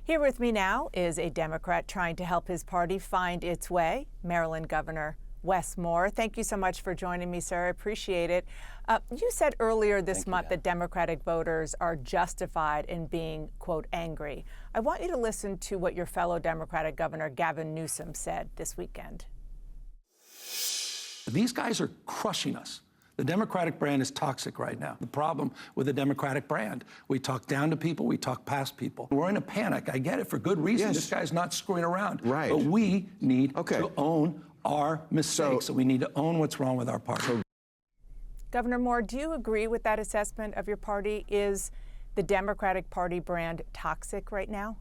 Here with me now is a Democrat trying to help his party find its way, Maryland Governor Wes Moore. Thank you so much for joining me, sir. I appreciate it. You said earlier this month that Democratic voters are justified in being, quote, angry. I want you to listen to what your fellow Democratic Governor Gavin Newsom said this weekend. These guys are crushing us. The Democratic brand is toxic right now. The problem with the Democratic brand, we talk down to people, we talk past people. We're in a panic. I get it, for good reason. Yes. This guy's not screwing around. Right. But we need to own our mistakes. So we need to own what's wrong with our party. Governor Moore, do you agree with that assessment of your party? Is the Democratic Party brand toxic right now?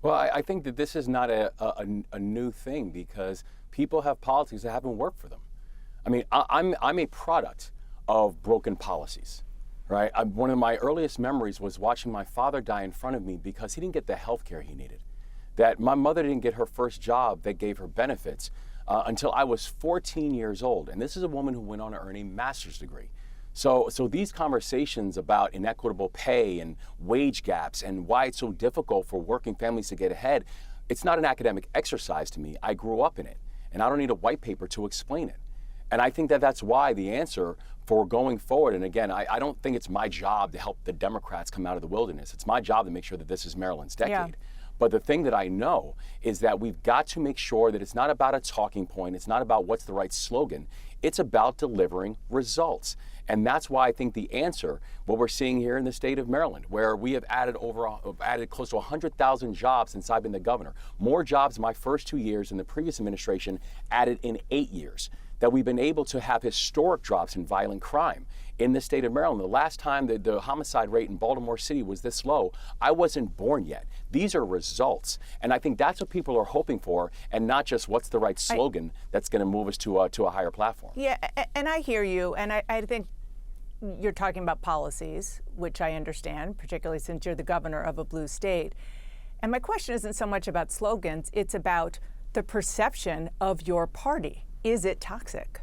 Well, I think that this is not a new thing, because people have policies that haven't worked for them. I mean, I'm a product of broken policies, right? One of my earliest memories was watching my father die in front of me because he didn't get the health care he needed. That my mother didn't get her first job that gave her benefits until I was 14 years old. And this is a woman who went on to earn a master's degree. So these conversations about inequitable pay and wage gaps and why it's so difficult for working families to get ahead, it's not an academic exercise to me. I grew up in it, and I don't need a white paper to explain it. And I think that that's why the answer for going forward, and again, I don't think it's my job to help the Democrats come out of the wilderness. It's my job to make sure that this is Maryland's decade. Yeah. But the thing that I know is that we've got to make sure that it's not about a talking point. It's not about what's the right slogan. It's about delivering results. And that's why I think the answer, what we're seeing here in the state of Maryland, where we have added close to 100,000 jobs since I've been the governor, more jobs in my first 2 years than the previous administration added in 8 years. That we've been able to have historic drops in violent crime in the state of Maryland. The last time the homicide rate in Baltimore City was this low, I wasn't born yet. These are results. And I think that's what people are hoping for, and not just what's the right slogan that's going to move us to a higher platform. Yeah, and I hear you, and I think you're talking about policies, which I understand, particularly since you're the governor of a blue state. And my question isn't so much about slogans, it's about the perception of your party. Is it toxic?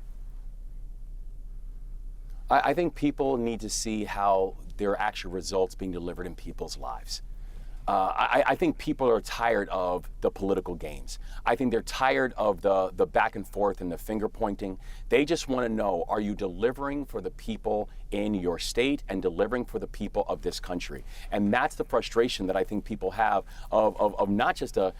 I think people need to see how there are actual results being delivered in people's lives. I think people are tired of the political games. I think they're tired of the back and forth and the finger pointing. They just want to know, are you delivering for the people in your state and delivering for the people of this country? And that's the frustration that I think people have of not just a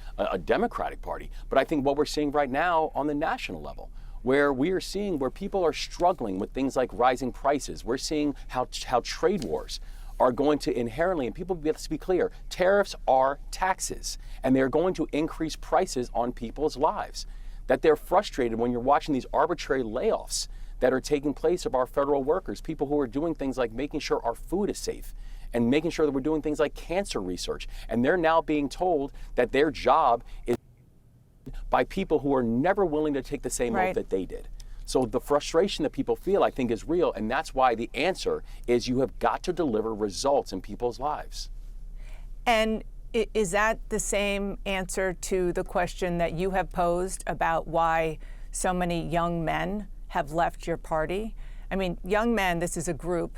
Democratic Party, but I think what we're seeing right now on the national level, where we are seeing where people are struggling with things like rising prices. We're seeing how trade wars are going to inherently, and people, let's be clear, tariffs are taxes, and they're going to increase prices on people's lives. That they're frustrated when you're watching these arbitrary layoffs that are taking place of our federal workers, people who are doing things like making sure our food is safe and making sure that we're doing things like cancer research. And they're now being told that their job is by people who are never willing to take the same oath that they did. So the frustration that people feel, I think, is real, and that's why the answer is you have got to deliver results in people's lives. And is that the same answer to the question that you have posed about why so many young men have left your party? I mean, young men, this is a group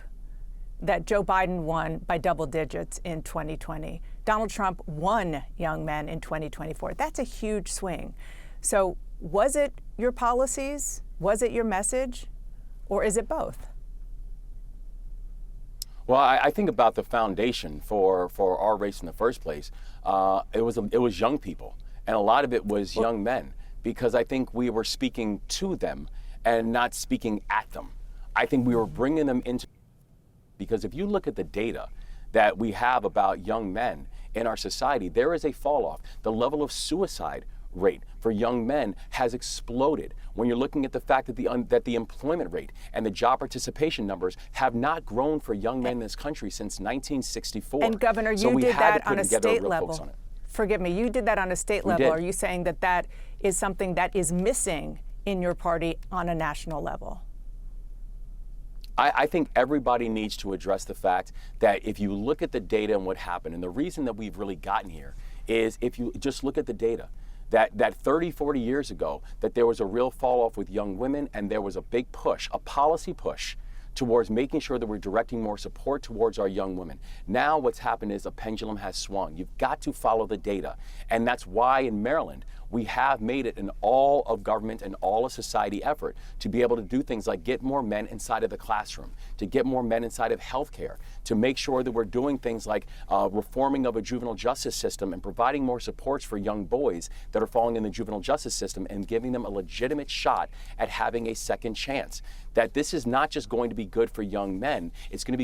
that Joe Biden won by double digits in 2020. Donald Trump won young men in 2024. That's a huge swing. So was it your policies? Was it your message? Or is it both? Well, I think about the foundation for our race in the first place. It was young people, and a lot of it was young men, because I think we were speaking to them and not speaking at them. I think we were bringing them into, because if you look at the data that we have about young men in our society, there is a fall off. The level of suicide rate for young men has exploded. When you're looking at the fact that the employment rate and the job participation numbers have not grown for young men in this country since 1964. And Governor, you did that on a state level. Forgive me, you did that on a state level. Are you saying that that is something that is missing in your party on a national level? I think everybody needs to address the fact that if you look at the data and what happened, and the reason that we've really gotten here is if you just look at the data, that 30, 40 years ago, that there was a real fall off with young women, and there was a big push, a policy push, towards making sure that we're directing more support towards our young women. Now what's happened is a pendulum has swung. You've got to follow the data. And that's why in Maryland, we have made it an all of government and all of society effort to be able to do things like get more men inside of the classroom, to get more men inside of healthcare, to make sure that we're doing things like reforming of a juvenile justice system and providing more supports for young boys that are falling in the juvenile justice system and giving them a legitimate shot at having a second chance. That this is not just going to be good for young men, it's going to be